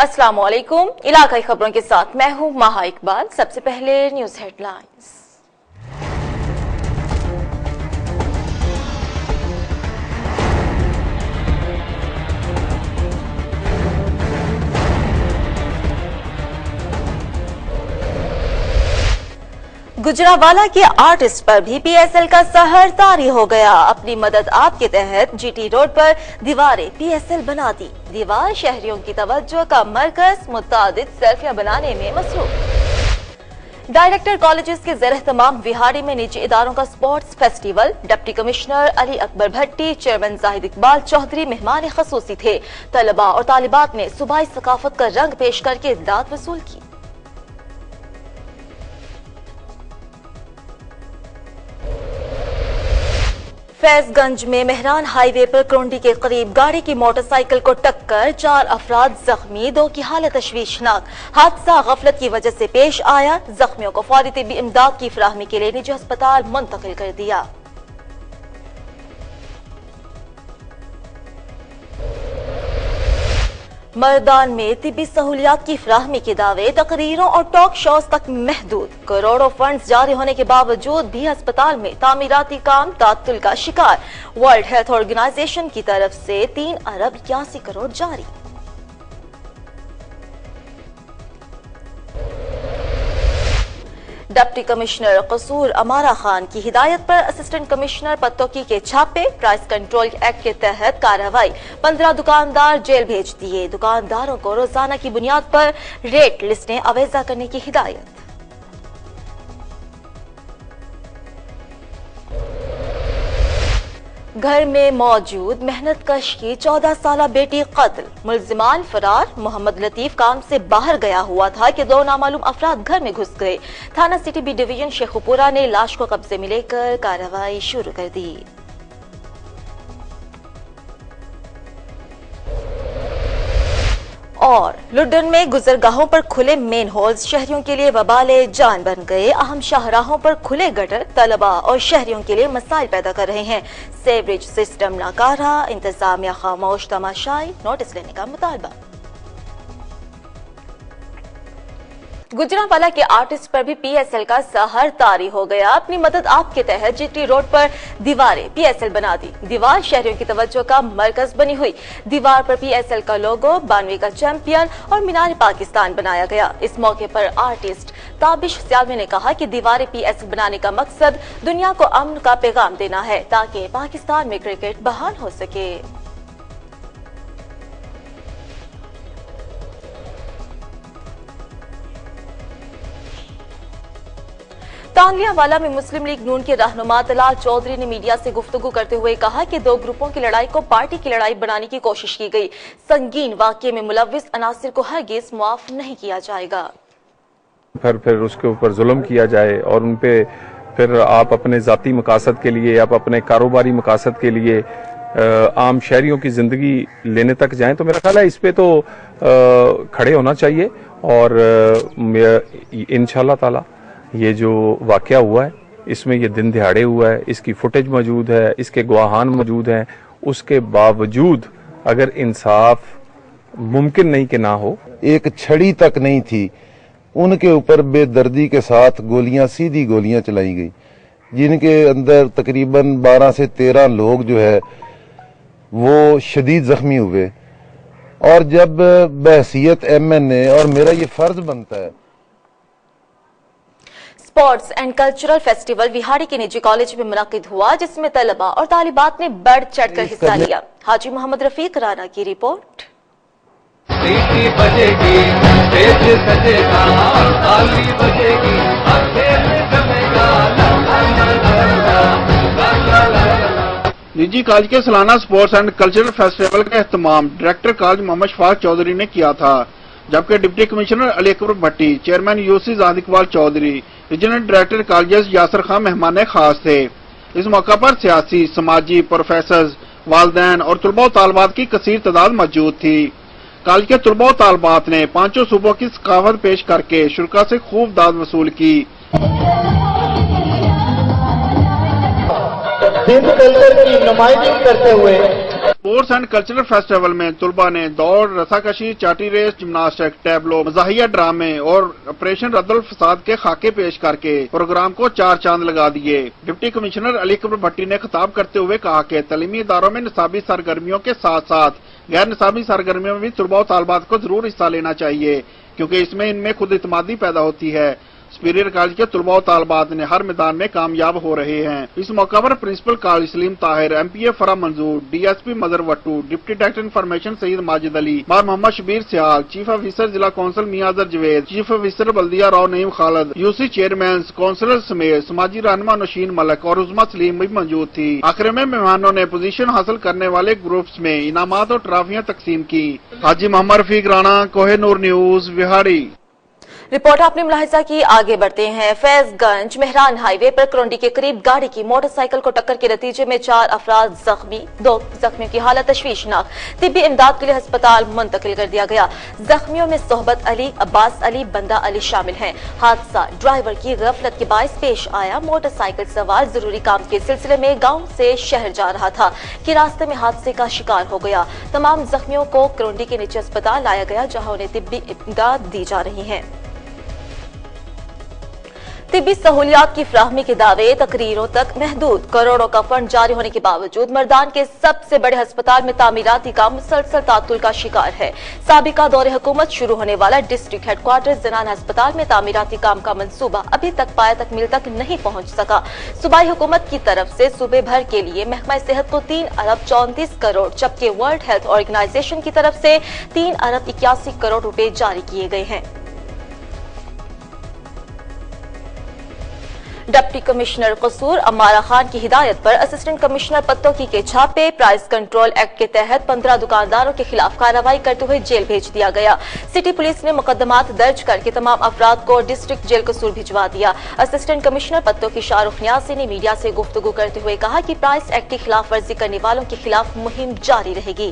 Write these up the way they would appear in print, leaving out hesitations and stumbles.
अस्सलाम वालेकुम। इलाकाई खबरों के साथ मैं हूं माहा इकबाल। सबसे पहले न्यूज हेडलाइंस। गुजरावाला के आर्टिस्ट पर भी पीएसएल का सहर तारी हो गया। अपनी मदद आप के तहत जीटी रोड पर दीवारें पीएसएल बना दी। दीवार शहरियों की तवज्जो का मरकज, मुतादिद सेल्फियां बनाने में मसरूफ। डायरेक्टर कॉलेजेस के ज़ेर-ए-तमाम विहाड़ी में निजी इदारों का sports festival. Deputy commissioner Ali Akbar Bhatti, chairman Zahid Iqbal Chaudhry मेहमान खसूसी थे। तलबा और तालिबात ने सूबाई सकाफत का रंग पेश करके दाद वसूल की। फैजगंज में मेहरान हाईवे पर क्रोंडी के करीब गाड़ी की मोटरसाइकिल को टक्कर, 4 अफराद जख्मी, 2 की हालत तशवीशनाक। हादसा गफलत की वजह से पेश आया। जख्मियों को फौरी तिब्बी इमदाद की फराहमी के लिए निजी अस्पताल मुंतकिल कर दिया। मर्दान में तिब्बी सहूलियात की फराहमी के दावे तकरीरों और टॉक शोज तक महदूद। करोड़ों फंड्स जारी होने के बावजूद भी अस्पताल में तामीराती काम तात्तुल का शिकार। वर्ल्ड हेल्थ ऑर्गेनाइजेशन की तरफ से 3 अरब 81 करोड़ जारी। डिप्टी कमिश्नर कसूर अमारा खान की हिदायत पर असिस्टेंट कमिश्नर पत्तोकी के छापे। प्राइस कंट्रोल एक्ट के तहत कार्रवाई। 15 दुकानदार जेल भेज दिए। दुकानदारों को रोजाना की बुनियाद पर रेट लिस्टें अवेजा करने की हिदायत। घर में मौजूद मेहनत कश की 14 साला बेटी कत्ल। मुल्जिमान फरार। मोहम्मद लतीफ काम से बाहर गया हुआ था कि 2 नामालूम अफराद घर में घुस गए। थाना सिटी बी डिवीजन शेखुपुरा ने लाश को कब्जे में लेकर कार्रवाई शुरू कर दी। और लुड्डन में गुजरगाहों पर खुले मेन होल्स शहरियों के लिए वबाले जान बन गए। अहम शाहराहों पर खुले गटर तलबा और शहरियों के लिए मसाइल पैदा कर रहे हैं। सेवरेज सिस्टम नाकारा, इंतजामिया खामोश, तमाशाई, नोटिस लेने का मुतालबा। गुजरावाला के आर्टिस्ट पर भी पीएसएल का सहर तारी हो गया। अपनी मदद आपके तहत जीटी रोड पर दीवारें पीएसएल बना दी। दीवार शहरियों की तवज्जो का मरकज बनी हुई। दीवार पर पीएसएल का लोगो, 92 का चैंपियन और मीनार पाकिस्तान बनाया गया। इस मौके पर आर्टिस्ट ताबिश सियालवी ने कहा कि दीवारें पीएसएल बनाने का मकसद दुनिया को अमन का पैगाम देना है ताकि पाकिस्तान में क्रिकेट बहाल हो सके। तांगियावाला में मुस्लिम लीग नून के रहनुमा तलाल चौधरी ने मीडिया से गुफ्तगू करते हुए कहा कि 2 ग्रुपों की लड़ाई को पार्टी की लड़ाई बनाने की कोशिश की गई। संगीन वाकये में मुलव्विस अनासिर को हरगिज मुआफ नहीं किया जाएगा। फिर उसके ऊपर जुल्म किया जाए और उन पे फिर आप अपने जाती मकासद के लिए, आप अपने कारोबारी मकासद के लिए आम शहरियों की जिंदगी लेने तक जाएं, तो मेरा ख्याल है इस पे तो खड़े होना चाहिए। और इंशाल्लाह ताला ये जो वाकया हुआ है इसमें ये दिन दिहाड़े हुआ है, इसकी फुटेज मौजूद है, इसके गवाहान मौजूद हैं। उसके बावजूद अगर इंसाफ मुमकिन नहीं कि ना हो, एक छड़ी तक नहीं थी, उनके ऊपर बेदर्दी के साथ गोलियां, सीधी गोलियां चलाई गई, जिनके अंदर तकरीबन 12 से 13 लोग जो है वो शदीद जख्मी हुए। और जब बहसीयत एमएनए और मेरा ये फर्ज बनता है। Sports and cultural festival Vehari के निजी कॉलेज में मुनक्किद हुआ, जिसमें तलबा और तालिबात ने बढ़ चढ़कर हिस्सा लिया। हाजी मोहम्मद रफीक राना की रिपोर्ट। निजी कॉलेज के सालाना स्पोर्ट्स एंड कल्चरल फेस्टिवल का एहतमाम डायरेक्टर कॉलेज मोहम्मद शफाक चौधरी ने किया था, जबकि deputy commissioner Ali Akbar Bhatti, chairman UC Zahid Iqbal Chaudhry, regional director colleges Yasir Khan मेहमान खास थे। इस मौका पर सियासी, समाजी, प्रोफेसर, वालदैन और तलबा तालबात की कसीर तादाद मौजूद थी। कॉलेज के तलबा तालबात ने 5 सूबों की सकाफत पेश करके शुरा से खूब दाद वसूल की। हिंद कल्चर की नुमाइंदगी करते हुए स्पोर्ट्स एंड कल्चरल फेस्टिवल में तलबा ने दौड़, रस्साकशी, चाटी रेस, जिम्नास्टिक, टैबलो, मजाहिया ड्रामे और ऑपरेशन रद्दुल फसाद के खाके पेश करके प्रोग्राम को 4 चांद लगा दिए। डिप्टी कमिश्नर अली अकबर भट्टी ने खिताब करते हुए कहा कि तालीमी इदारों में निसाबी सरगर्मियों के साथ साथ गैर निसाबी सरगर्मियों में भी तलबा और तालबात को जरूर हिस्सा लेना चाहिए, क्योंकि इसमें इनमें खुद इत्मीदी पैदा होती है। सुपीरियर कॉलेज के तलबा और तालबात ने हर मैदान में कामयाब हो रहे हैं। इस मौका पर principal college Saleem Tahir, MPA Farah Manzoor, DSP Mazhar Wattoo, deputy director information Saeed Majid Ali, मार मोहम्मद शबीर सियाल, चीफ ऑफिसर जिला council Mian Azhar Javed, chief officer बल्दिया Rao Naeem Khalid, UC chairman, councillor समेत समाजी रहनुमा नौशीन मलक और उजमा सलीम भी मौजूद थी। आखिर में मेहमानों ने पोजीशन हासिल करने वाले ग्रुप्स में इनामात और ट्रॉफियां तकसीम की। हाजी मोहम्मद रफीक राणा, कोहिनूर न्यूज, विहाड़ी। रिपोर्ट आपने मुलाहिजा की। आगे बढ़ते हैं। फैजगंज मेहरान हाईवे पर करौंडी के करीब गाड़ी की मोटरसाइकिल को टक्कर के नतीजे में 4 अफराद जख्मी, 2 जख्मियों की हालत तशवीशनाक। तिब्बी इमदाद के लिए अस्पताल मुंतकिल कर दिया गया। जख्मियों में सोहबत अली, अब्बास अली, बंदा अली शामिल हैं। हादसा ड्राइवर की गफलत के बायस पेश आया। मोटरसाइकिल सवार जरूरी काम के सिलसिले में गाँव से शहर जा रहा था कि रास्ते में हादसे का शिकार हो गया। तमाम जख्मियों को करौंडी के निजी अस्पताल लाया गया, जहाँ उन्हें तिब्बी इमदाद दी जा रही है। तिब्बी सहूलियात की फ्राहमी के दावे तकरीरों तक महदूद। करोड़ों का फंड जारी होने के बावजूद मर्दान के सबसे बड़े अस्पताल में तामीराती काम मुसलसल तातुल का शिकार है। साबिका दौरे हुकूमत शुरू होने वाला डिस्ट्रिक्ट हेडक्वार्टर जनाना अस्पताल में तामीराती काम का मंसूबा अभी तक पाया तकमील तक नहीं पहुंच सका। सूबाई हुकूमत की तरफ से सूबे भर के लिए महकमा सेहत को 3 अरब 34 करोड़, जबकि वर्ल्ड हेल्थ ऑर्गेनाइजेशन की तरफ से 3 अरब 81 करोड़ रुपए जारी किए गए हैं। डिप्टी कमिश्नर कसूर अमारा खान की हिदायत पर असिस्टेंट कमिश्नर पत्तोकी के छापे। प्राइस कंट्रोल एक्ट के तहत 15 दुकानदारों के खिलाफ कार्रवाई करते हुए जेल भेज दिया गया। सिटी पुलिस ने मुकदमात दर्ज करके तमाम अफराद को डिस्ट्रिक्ट जेल कसूर भिजवा दिया। असिस्टेंट कमिश्नर पत्तोकी शाहरुख न्यासी ने मीडिया से गुफ्तगू करते हुए कहा कि प्राइस एक्ट की खिलाफ वर्जी करने वालों के खिलाफ मुहिम जारी रहेगी।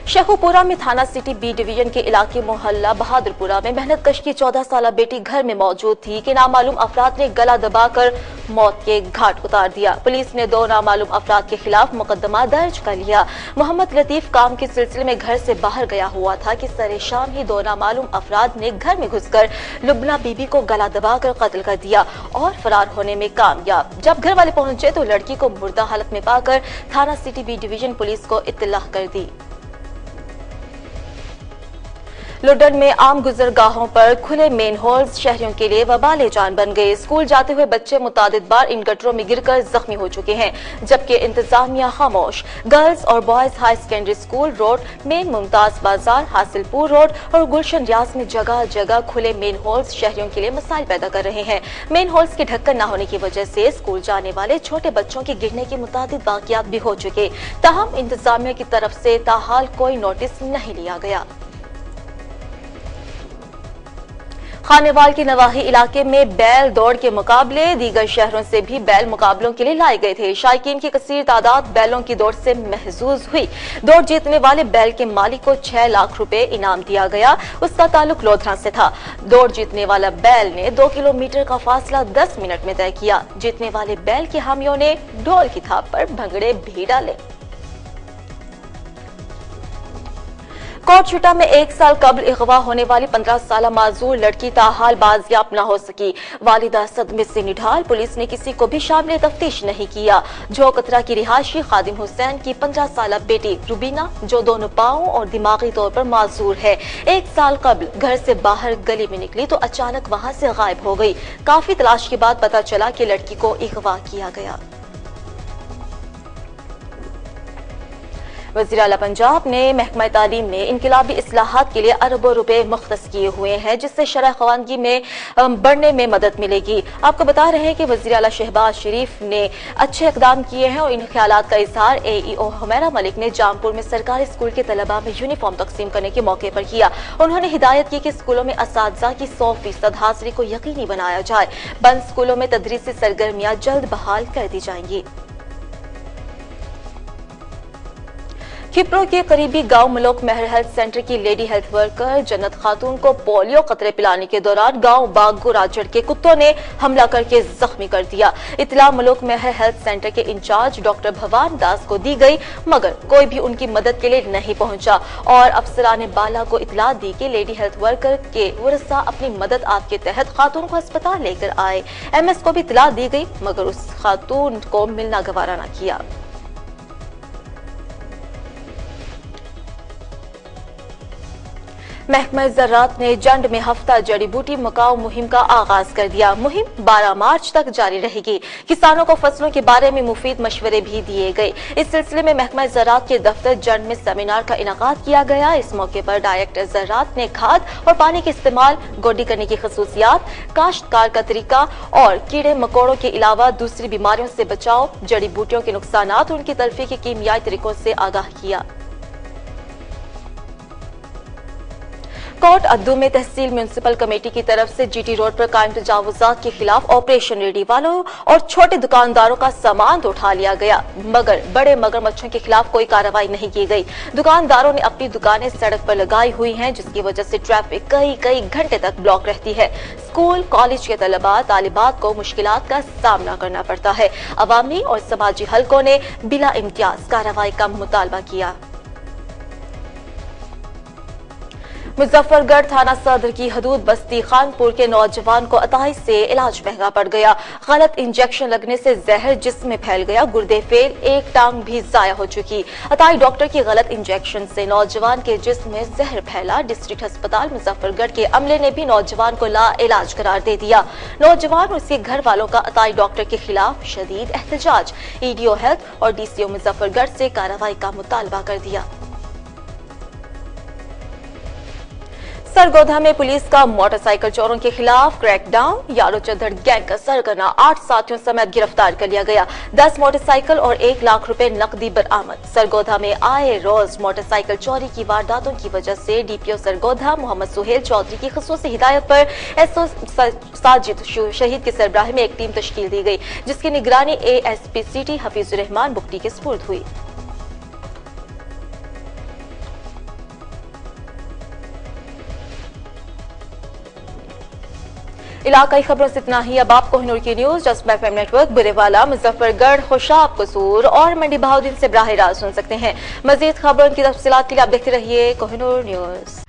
शेखुपुरा में थाना सिटी बी डिवीजन के इलाके मोहल्ला बहादुरपुरा में मेहनत कश की 14 साल बेटी घर में मौजूद थी कि नामालूम अफराद ने गला दबाकर मौत के घाट उतार दिया। पुलिस ने 2 नामालूम अफराद के खिलाफ मुकदमा दर्ज कर लिया। मोहम्मद लतीफ काम के सिलसिले में घर से बाहर गया हुआ था कि सरे शाम ही 2 नामालूम अफराद ने घर में घुसकर लुबना बीबी को गला दबाकर कत्ल कर दिया और फरार होने में कामयाब। जब घर वाले पहुंचे तो लड़की को मुर्दा हालत में पाकर थाना सिटी बी डिवीजन पुलिस को इत्तलाह कर दी। लुडन में आम गुजरगाहों पर खुले मेन होल्स शहरियों के लिए वबाले जान बन गए। स्कूल जाते हुए बच्चे मुतादिद बार इन गटरों में गिरकर जख्मी हो चुके हैं, जबकि इंतजामिया खामोश। गर्ल्स और boys high secondary school road, main Mumtaz बाजार, हासिलपुर रोड और गुलशन रियाज में जगह जगह खुले मेन होल्स शहरियों के लिए मसाइल पैदा कर रहे हैं। मेन होल्स के ढक्कन न होने की वजह से स्कूल जाने वाले छोटे बच्चों के गिरने के मुतादिद वाकयात भी हो चुके। ताहम इंतजामिया की तरफ से ताहाल कोई नोटिस नहीं लिया गया। खानेवाल के नवाही इलाके में बैल दौड़ के मुकाबले दीगर शहरों से भी बैल मुकाबलों के लिए लाए गए थे। शायकीन की कसीर तादाद बैलों की दौड़ से महजूज हुई। दौड़ जीतने वाले बैल के मालिक को 6 लाख रुपए इनाम दिया गया। उसका ताल्लुक लोधरा से था। दौड़ जीतने वाला बैल ने 2 किलोमीटर का फासला 10 मिनट में तय किया। जीतने वाले बैल के हामियों ने ढोल की थाप पर भंगड़े भी डाले। कोटशुटा में 1 साल कबल अगवा होने वाली 15 साल माजूर लड़की ताहाल बाजियाब न हो सकी। वालिदा सदमे से निढाल। पुलिस ने किसी को भी शामिल तफ्तीश नहीं किया। झोकतरा की रिहायशी खादिम हुसैन की 15 साल बेटी रुबीना, जो दोनों पांव और दिमागी तौर पर माजूर है, 1 साल कबल घर से बाहर गली में निकली तो अचानक वहां से गायब हो गई। काफी तलाश के बाद पता चला कि लड़की को अगवा किया गया। वज़ीर आला पंजाब ने महकमा तालीम में इनकलाबी इस्लाहात के लिए अरबों रुपए मुख्तस किए हुए हैं, जिससे शरह ख़वानगी में बढ़ने में मदद मिलेगी। आपको बता रहे हैं कि वज़ीर आला शहबाज शरीफ ने अच्छे इकदाम किए हैं और इन ख्यालात का इजहार AEO हुमैरा मलिक ने जामपुर में सरकारी स्कूल के तलबा में यूनिफॉर्म तकसीम करने के मौके पर किया। उन्होंने हिदायत की कि स्कूलों में असातिज़ा की 100% हाजिरी को यकीनी बनाया जाए। बंद स्कूलों में तदरीसी सरगर्मियां जल्द बहाल कर दी जाएंगी। खिपरो के करीबी गांव मलोक महर हेल्थ सेंटर की लेडी हेल्थ वर्कर जन्नत खातून को पोलियो कतरे पिलाने के दौरान गांव बागो राजड़ के कुत्तों ने हमला करके जख्मी कर दिया। इतला मलोक महर हेल्थ सेंटर के इंचार्ज डॉक्टर भवान दास को दी गई, मगर कोई भी उनकी मदद के लिए नहीं पहुंचा और अफसरान बाला को इतला दी कि लेडी हेल्थ वर्कर के वरसा अपनी मदद आपके तहत खातून को अस्पताल लेकर आए। MS को भी इतला दी गई, मगर उस खातून को मिलना गवारा न किया। महकमा ज़राअत ने जंड में हफ्ता जड़ी बूटी मकाऊ मुहिम का आगाज कर दिया। मुहिम 12 मार्च तक जारी रहेगी। किसानों को फसलों के बारे में मुफीद मशवरे भी दिए गए। इस सिलसिले में महकमा ज़राअत के दफ्तर जंड में सेमिनार का इनेकाद किया गया। इस मौके पर डायरेक्टर ज़राअत ने खाद और पानी के इस्तेमाल, गोडी करने की खसूसियात, काश्तकार का तरीका और कीड़े मकोड़ों के अलावा दूसरी बीमारियों से बचाव, जड़ी बूटियों के नुकसानात, उनकी तलफी के कीमियाई तरीकों से आगाह किया। कोट अद्दू में तहसील म्यूनिसिपल कमेटी की तरफ से GT रोड पर कायम तजावुजात के खिलाफ ऑपरेशन रेडी वालों और छोटे दुकानदारों का सामान तो उठा लिया गया, मगर बड़े मगरमच्छों के खिलाफ कोई कार्रवाई नहीं की गई। दुकानदारों ने अपनी दुकानें सड़क पर लगाई हुई हैं, जिसकी वजह से ट्रैफिक कई घंटे तक ब्लॉक रहती है। स्कूल कॉलेज के तलबा तालिबात को मुश्किलात का सामना करना पड़ता है। अवामी और समाजी हलकों ने बिला इम्तियाज कार्रवाई का मुतालबा किया। मुजफ्फरगढ़ थाना सदर की हदूद बस्ती खानपुर के नौजवान को अताई से इलाज महंगा पड़ गया। गलत इंजेक्शन लगने से जहर जिस्म में फैल गया, गुर्दे फेल, एक टांग भी जाया हो चुकी। अताई डॉक्टर की गलत इंजेक्शन से नौजवान के जिस्म में जहर फैला। डिस्ट्रिक्ट अस्पताल मुजफ्फरगढ़ के अमले ने भी नौजवान को ला इलाज करार दे दिया। नौजवान और उसके घर वालों का अताई डॉक्टर के खिलाफ शदीद एहतजाज। EDO हेल्थ और DCO मुजफ्फरगढ़ से कार्रवाई का मुतालबा कर दिया। सरगोधा में पुलिस का मोटरसाइकिल चोरों के खिलाफ क्रैकडाउन। यारो चद्दर गैंग का सरगना 8 साथियों समेत गिरफ्तार कर लिया गया। 10 मोटरसाइकिल और 1 लाख रुपए नकदी बरामद। सरगोधा में आए रोज मोटरसाइकिल चोरी की वारदातों की वजह से DPO सरगोधा मोहम्मद सुहेल चौधरी की खुसूसी हिदायत पर SO साजिद शहीद की सरबराही में एक टीम तश्कील दी गई, जिसकी निगरानी ASP सिटी हफीजुर रहमान बुख्ती के सुपुर्द हुई। इलाकाई खबरों से इतना ही। अब आप कोहिनूर की news just FM network, Burewala, Muzaffargarh, Khushab, कसूर और मंडी बहाउद्दीन से बराह रास्त सुन सकते हैं। मजीद खबरों की तफसीलात के लिए आप देखते रहिए कोहिनूर न्यूज।